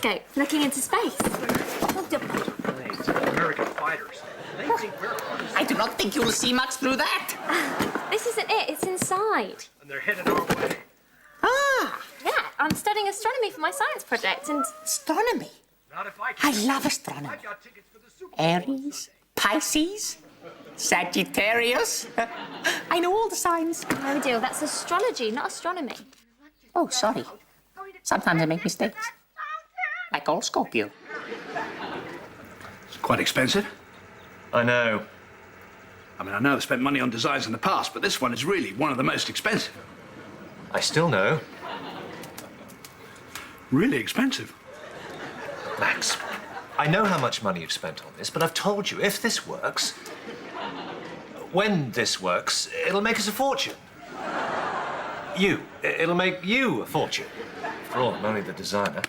telescope looking into space. American fighters. They think we're fighters. I do not think you'll see much through that. This isn't it, it's inside. And they're headed our way. Ah, Yeah, I'm studying astronomy for my science project and... astronomy. Not if I I can. love astronomy. I've got tickets for the Super Bowl Aries, Pisces, Sagittarius. I know all the signs. No deal, that's astrology, not astronomy. Oh, sorry. Sometimes I make mistakes. Like all Scorpio. It's quite expensive. I know. I mean, I know I've spent money on designs in the past, but this one is really one of the most expensive. I still know. Really expensive. Max, I know how much money you've spent on this, but I've told you, if this works, when this works, it'll make us a fortune. It'll make you a fortune. After all, I'm only the designer.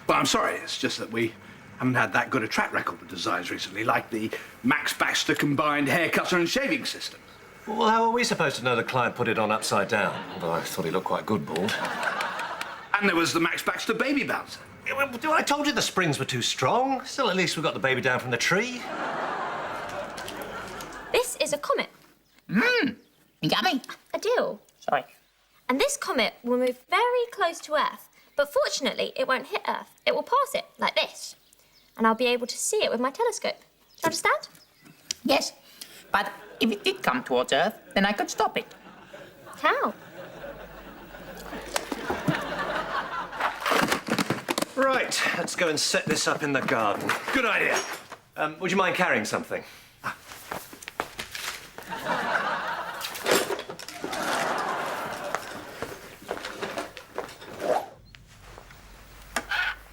But I'm sorry, it's just that we haven't had that good a track record with designs recently, like the Max Baxter combined hair cutter and shaving system. Well, how are we supposed to know the client put it on upside down? Although I thought he looked quite good bald. And there was the Max Baxter baby bouncer. I told you the springs were too strong. Still, at least we got the baby down from the tree. This is a comet. Yummy. A deal. Sorry. And this comet will move very close to Earth, but fortunately it won't hit Earth. It will pass it, like this. And I'll be able to see it with my telescope. Do you understand? Yes, but if it did come towards Earth, then I could stop it. How? Right, let's go and set this up in the garden. Good idea. Would you mind carrying something?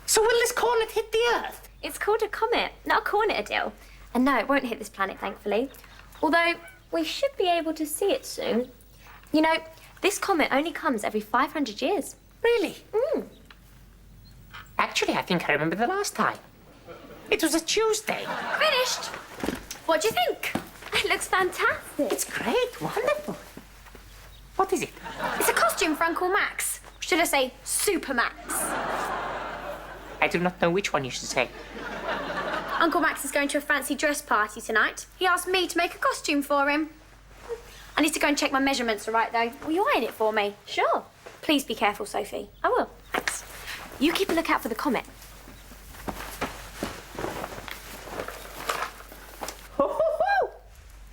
So will this cornet hit the Earth? It's called a comet, not a cornet, Adele. And no, it won't hit this planet, thankfully. Although, we should be able to see it soon. You know, this comet only comes every 500 years. Really? Mm. Actually, I think I remember the last time. It was a Tuesday. Finished! What do you think? It looks fantastic. It's great, wonderful. What is it? It's a costume for Uncle Max. Should I say Super Max? I do not know which one you should say. Uncle Max is going to a fancy dress party tonight. He asked me to make a costume for him. I need to go and check my measurements are right, though. Will you iron it for me? Sure. Please be careful, Sophie. I will. Thanks. You keep a lookout for the comet.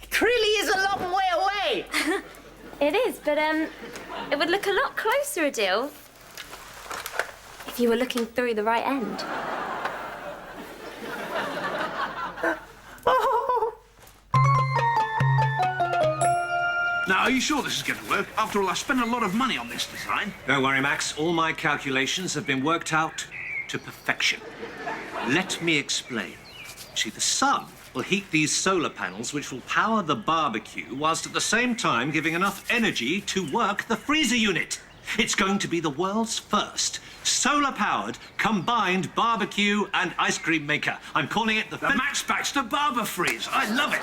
It really is a long way away. It is, but it would look a lot closer, Adele, if you were looking through the right end. Now, are you sure this is going to work? After all, I spent a lot of money on this design. Don't worry, Max. All my calculations have been worked out to perfection. Let me explain. See, the sun will heat these solar panels, which will power the barbecue, whilst at the same time giving enough energy to work the freezer unit. It's going to be the world's first solar-powered combined barbecue and ice cream maker. I'm calling it The Max Baxter Barber Freeze. I love it.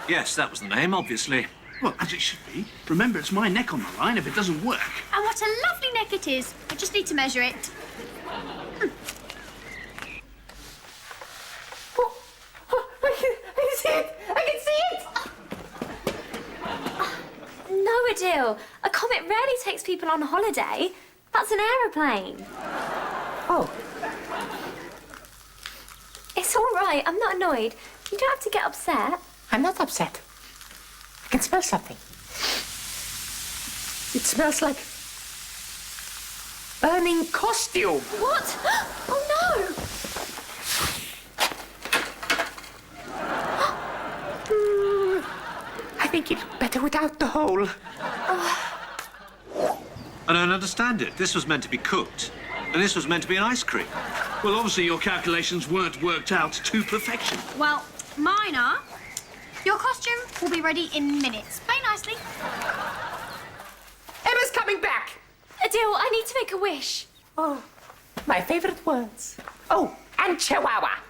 Yes, that was the name, obviously. Well, as it should be. Remember, it's my neck on the line if it doesn't work. And what a lovely neck it is. I just need to measure it. I see it! I can see it! No, Adele. A comet rarely takes people on holiday. That's an aeroplane. Oh, It's all right. I'm not annoyed. You don't have to get upset. I'm not upset. I can smell something. It smells like burning costume. What? Oh, no! I think it looked better without the hole. I don't understand it. This was meant to be cooked, and this was meant to be an ice cream. Well, obviously, your calculations weren't worked out to perfection. Well, mine are. Your costume will be ready in minutes. Very nicely. Emma's coming back. Adele, I need to make a wish. Oh, my favorite words. Oh, and chihuahua.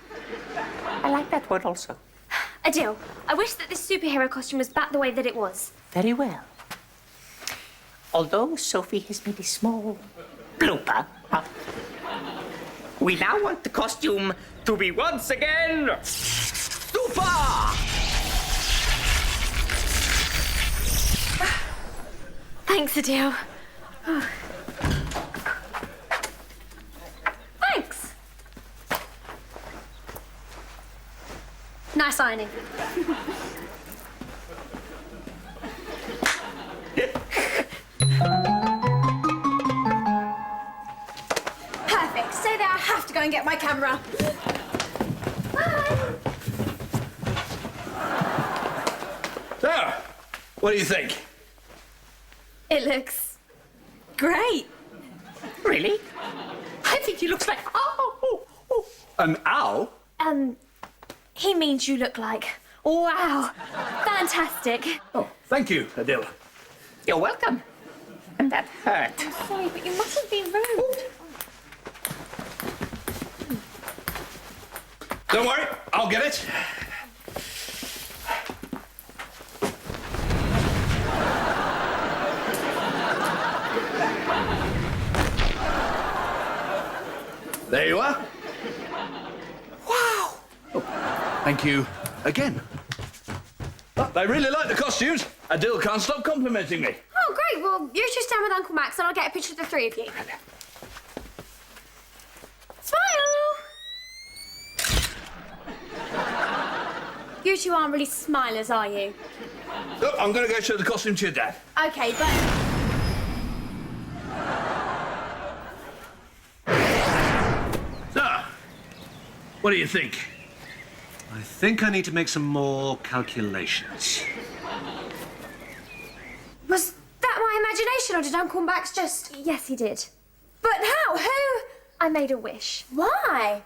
I like that word also. Adele, I wish that this superhero costume was back the way that it was. Very well. Although Sophie has made a small blooper, We now want the costume to be once again super! Thanks, Adele. Oh. Thanks. Nice ironing. Perfect. Stay there. I have to go and get my camera. Bye. So, what do you think? It looks great. Really? I think he looks like... Oh. An owl? He means you look like... Wow. Fantastic. Oh, thank you, Adele. You're welcome. And that hurt. Sorry, but you mustn't be rude. Don't worry, I'll get it. There you are. Wow. Oh, thank you again. Oh, they really like the costumes. Adele can't stop complimenting me. Oh, great. Well, you two stand with Uncle Max and I'll get a picture of the three of you. Smile! You two aren't really smilers, are you? Look, I'm going to go show the costume to your dad. Okay, but... So, what do you think? I think I need to make some more calculations. Was that my imagination or did Uncle Max just... Yes, he did. But how? Who? I made a wish. Why?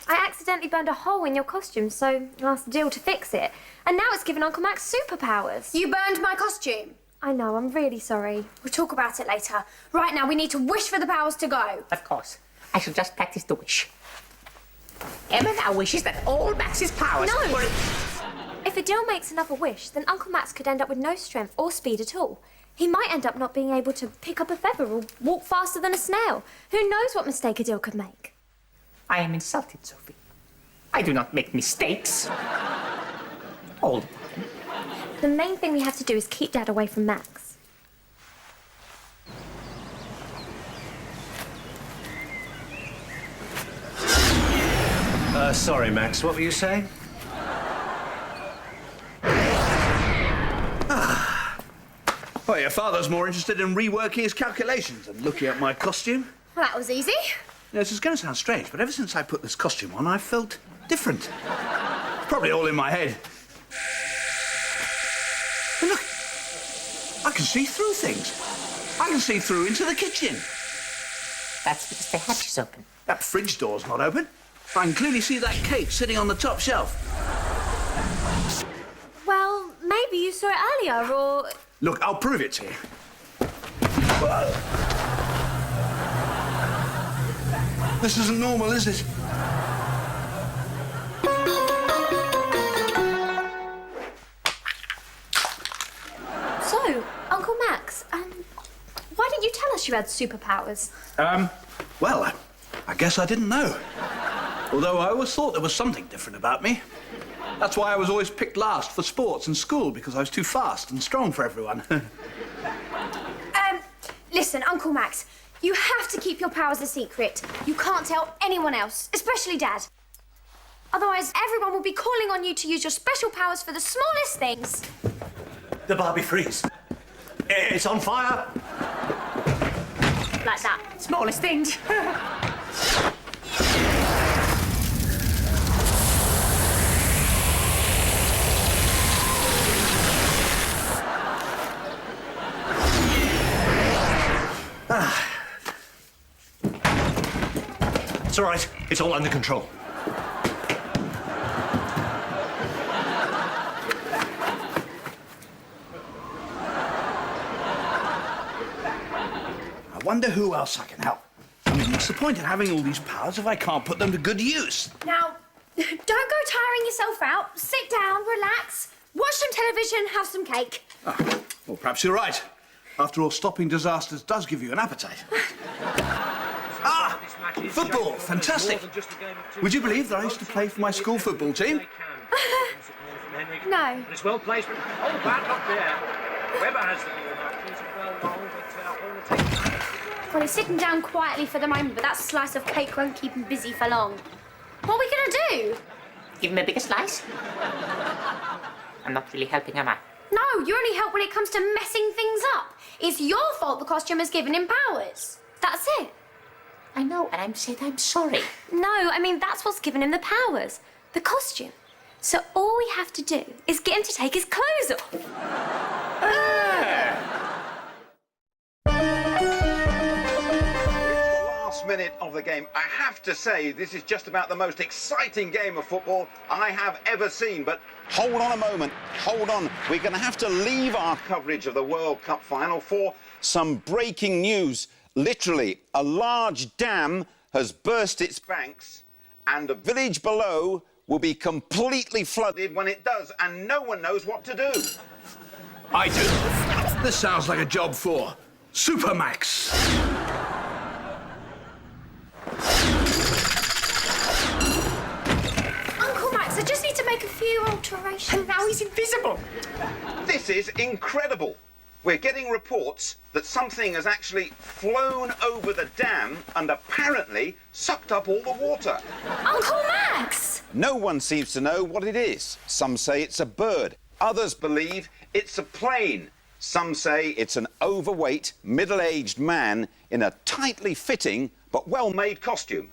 I accidentally burned a hole in your costume, so I asked Dill to fix it. And now it's given Uncle Max superpowers. You burned my costume. I know, I'm really sorry. We'll talk about it later. Right now, we need to wish for the powers to go. Of course. I shall just practice the wish. Emma now wishes that all Max's powers... No! were- If Adele makes another wish, then Uncle Max could end up with no strength or speed at all. He might end up not being able to pick up a feather or walk faster than a snail. Who knows what mistake Adele could make? I am insulted, Sophie. I do not make mistakes. Hold on. The main thing we have to do is keep Dad away from Max. Sorry, Max, what were you saying? Well, your father's more interested in reworking his calculations than looking at my costume. Well, that was easy. Yes, it's going to sound strange, but ever since I put this costume on, I've felt different. It's probably all in my head. But look, I can see through things. I can see through into the kitchen. That's because the hatch is open. That fridge door's not open. I can clearly see that cake sitting on the top shelf. Well, maybe you saw it earlier, or... Look, I'll prove it to you. This isn't normal, is it? So, Uncle Max, why didn't you tell us you had superpowers? Well, I guess I didn't know. Although I always thought there was something different about me. That's why I was always picked last for sports and school, because I was too fast and strong for everyone. Listen, Uncle Max, you have to keep your powers a secret. You can't tell anyone else, especially Dad. Otherwise, everyone will be calling on you to use your special powers for the smallest things. The Barbie freeze. It's on fire. Like that. Smallest things. It's all right. It's all under control. I wonder who else I can help. I mean, what's the point in having all these powers if I can't put them to good use? Now, don't go tiring yourself out. Sit down, relax, watch some television, have some cake. Well, perhaps you're right. After all, stopping disasters does give you an appetite. Football, fantastic. Would you believe that I used to play for my school football team? No. It's well placed. Oh, bad luck there. Webber has the ball now. It's well long, but Horner takes it. Well, he's sitting down quietly for the moment, but that slice of cake won't keep him busy for long. What are we going to do? Give him a bigger slice. I'm not really helping, am I? No, you only help when it comes to messing things up. It's your fault the costume has given him powers. That's it. I know, and I'm sorry. No, I mean, that's what's given him the powers. The costume. So all we have to do is get him to take his clothes off. Last minute of the game. I have to say, this is just about the most exciting game of football I have ever seen. But hold on a moment. Hold on. We're going to have to leave our coverage of the World Cup final for some breaking news. Literally, a large dam has burst its banks and the village below will be completely flooded when it does, and no one knows what to do. I do. This sounds like a job for Supermax. Uncle Max, I just need to make a few alterations. And now he's invisible. This is incredible. We're getting reports that something has actually flown over the dam and apparently sucked up all the water. Uncle Max! No one seems to know what it is. Some say it's a bird. Others believe it's a plane. Some say it's an overweight, middle-aged man in a tightly fitting but well-made costume.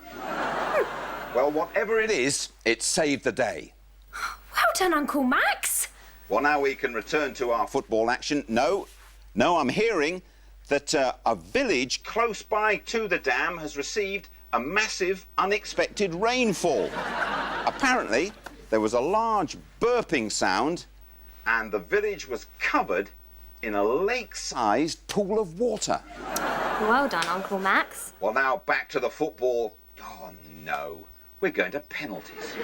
Well, whatever it is, it saved the day. Well done, Uncle Max. Well, now we can return to our football action. No, I'm hearing that a village close by to the dam has received a massive, unexpected rainfall. Apparently, there was a large burping sound and the village was covered in a lake-sized pool of water. Well done, Uncle Max. Well, now back to the football. Oh, no. We're going to penalties.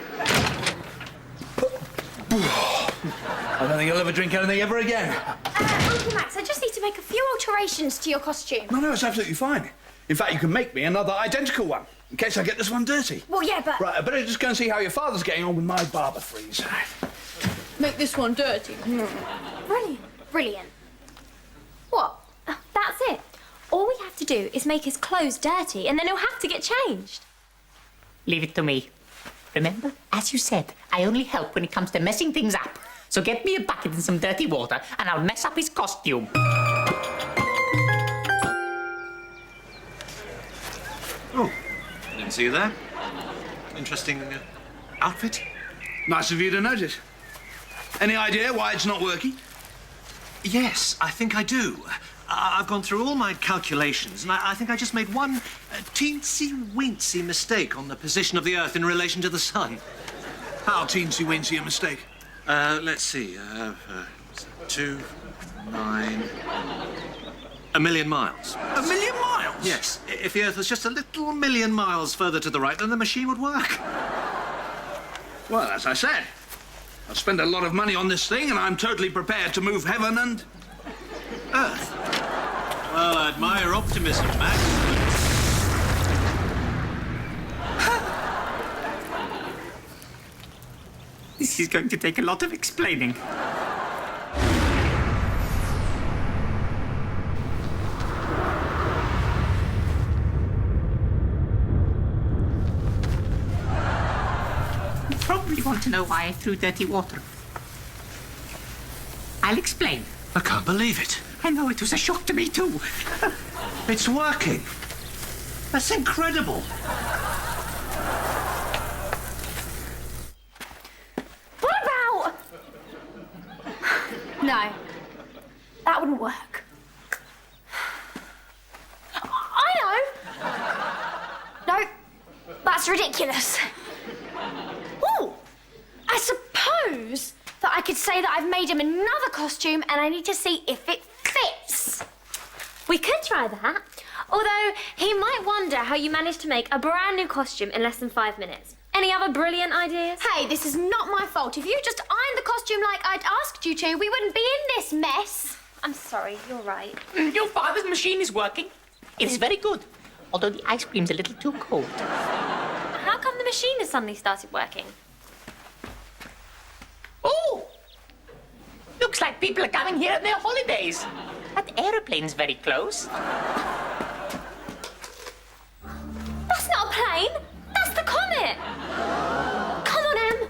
I don't think I'll ever drink anything ever again. Uncle Max, I just need to make a few alterations to your costume. No, it's absolutely fine. In fact, you can make me another identical one, in case I get this one dirty. Well, yeah, but... Right, I better just go and see how your father's getting on with my barber freeze. Make this one dirty. Brilliant. Brilliant. What? That's it. All we have to do is make his clothes dirty, and then he'll have to get changed. Leave it to me. Remember, as you said, I only help when it comes to messing things up. So get me a bucket and some dirty water, and I'll mess up his costume. Oh, didn't see you there. Interesting outfit. Nice of you to notice. Any idea why it's not working? Yes, I think I do. I've gone through all my calculations, and I think I just made one teensy-weensy mistake on the position of the Earth in relation to the Sun. How teensy-weensy a mistake? Let's see. 2, 9... 1,000,000 miles. 1,000,000 miles? Yes. If the Earth was just a little million miles further to the right, then the machine would work. Well, as I said, I've spent a lot of money on this thing, and I'm totally prepared to move heaven and Earth. Well, I admire your optimism, Max. This is going to take a lot of explaining. You probably want to know why I threw dirty water. I'll explain. I can't believe it. I know, it was a shock to me too. It's working. That's incredible. What about... No, that wouldn't work. I know. No, that's ridiculous. Ooh, I suppose that I could say that I've made him another costume and I need to see if it fits. We could try that. Although he might wonder how you managed to make a brand new costume in less than 5 minutes. Any other brilliant ideas? Hey, this is not my fault. If you just ironed the costume like I'd asked you to, we wouldn't be in this mess. I'm sorry, you're right. Your father's machine is working. It is very good. although the ice cream's a little too cold. How come the machine has suddenly started working? Oh! Looks like people are coming here on their holidays. That aeroplane's very close. That's not a plane. That's the comet. Come on, Em.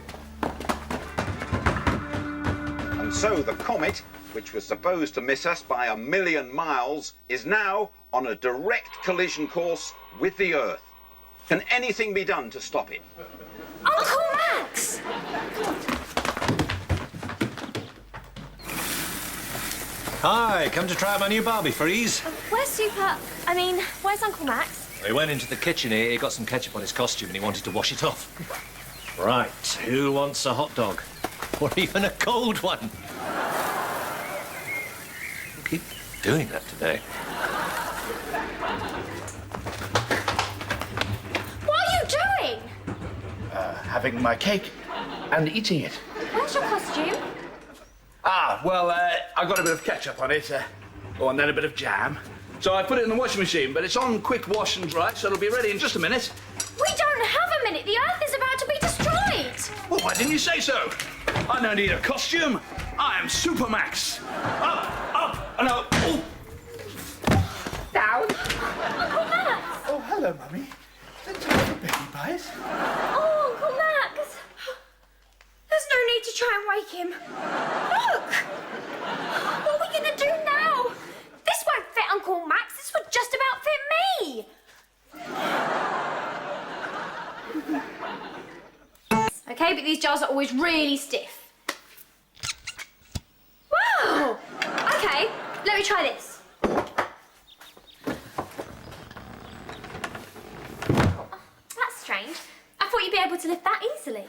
And so the comet, which was supposed to miss us by 1,000,000 miles, is now on a direct collision course with the Earth. Can anything be done to stop it? Uncle Max! Hi, come to try out my new Barbie freeze. Where's where's Uncle Max? He went into the kitchen here, he got some ketchup on his costume and he wanted to wash it off. Right, who wants a hot dog? Or even a cold one? You keep doing that today. What are you doing? Having my cake and eating it. Where's your costume? Well, I got a bit of ketchup on it, and then a bit of jam. So I put it in the washing machine, but it's on quick wash and dry, so it'll be ready in just a minute. We don't have a minute. The Earth is about to be destroyed. Well, why didn't you say so? I don't need a costume. I am Super Max. Up, and out. Oh. Down. Uncle Max! Oh, hello, Mummy. Is it time for baby pies? Oh, Uncle Max! There's no need to try and wake him. Look! What are we gonna do now? This won't fit Uncle Max. This would just about fit me. Okay, but these jars are always really stiff. Wow! Okay, let me try this. That's strange. I thought you'd be able to lift that easily.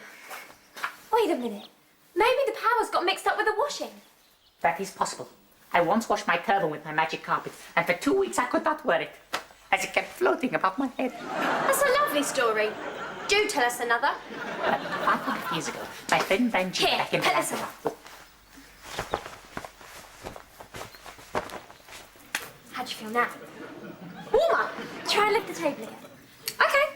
Wait a minute. Maybe the power's got mixed up with the washing. That is possible. I once washed my turban with my magic carpet, and for 2 weeks I could not wear it, as it kept floating above my head. That's a lovely story. Do tell us another. 500 years ago, my friend ran Genie Here, back in tell us How do you feel now? Warmer. Try and lift the table again. Okay.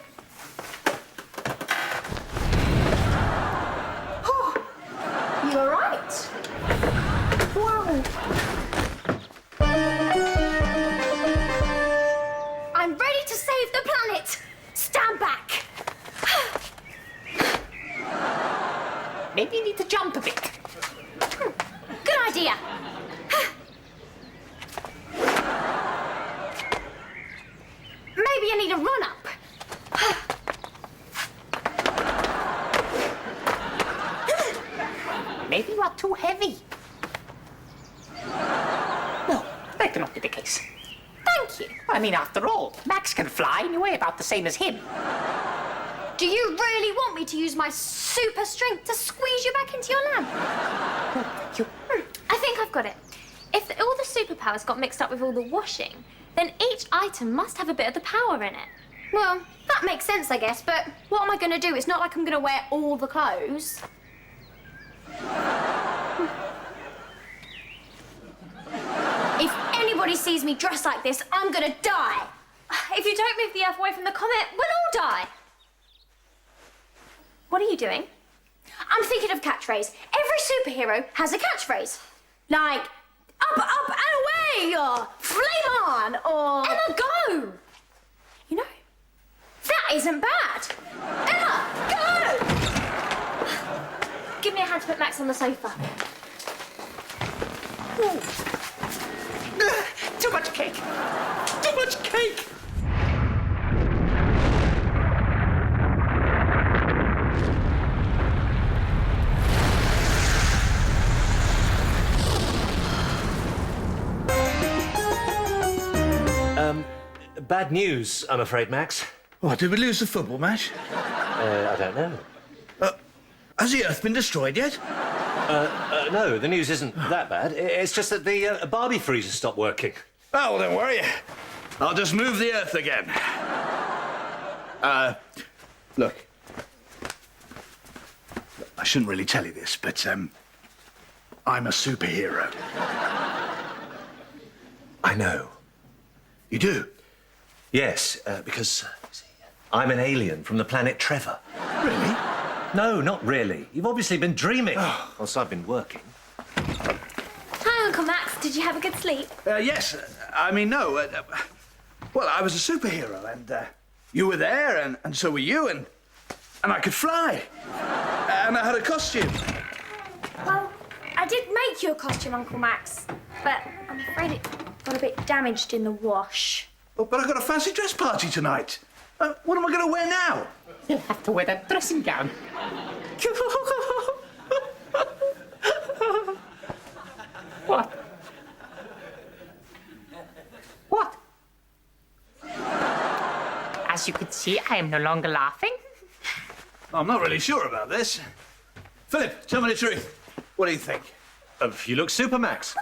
You all right? Wow. I'm ready to save the planet. Stand back. Maybe you need to jump a bit. Good idea. Maybe I need a run up. Maybe you are too heavy. No, that cannot be the case. Thank you. I mean, after all, Max can fly and you weigh about the same as him. Do you really want me to use my super strength to squeeze you back into your lamp? You... I think I've got it. If all the superpowers got mixed up with all the washing, then each item must have a bit of the power in it. Well, that makes sense, I guess, but what am I going to do? It's not like I'm going to wear all the clothes. If anybody sees me dressed like this, I'm going to die. If you don't move the Earth away from the comet, we'll all die. What are you doing? I'm thinking of catchphrase. Every superhero has a catchphrase. Like, up, up, and away, or flame on, or... Emma, go! You know, that isn't bad. Emma, go! Give me a hand to put Max on the sofa. Too much cake! Too much cake! Bad news, I'm afraid, Max. What, did we lose the football match? I don't know. Has the Earth been destroyed yet? No, the news isn't that bad. It's just that the Barbie freezer stopped working. Oh, well, don't worry. I'll just move the Earth again. Look. I shouldn't really tell you this, but, I'm a superhero. I know. You do? Yes, because I'm an alien from the planet Trevor. Really? No, not really. You've obviously been dreaming. Whilst I've been working. Hi, Uncle Max. Did you have a good sleep? Yes. I mean, no. Well, I was a superhero, and you were there, and so were you, and I could fly. And I had a costume. Well, I did make you a costume, Uncle Max, but I'm afraid it got a bit damaged in the wash. Oh, but I've got a fancy dress party tonight. What am I going to wear now? You'll have to wear that dressing gown. What? What? As you can see, I am no longer laughing. I'm not really sure about this. Philip, tell me the truth. What do you think? You look super, Max.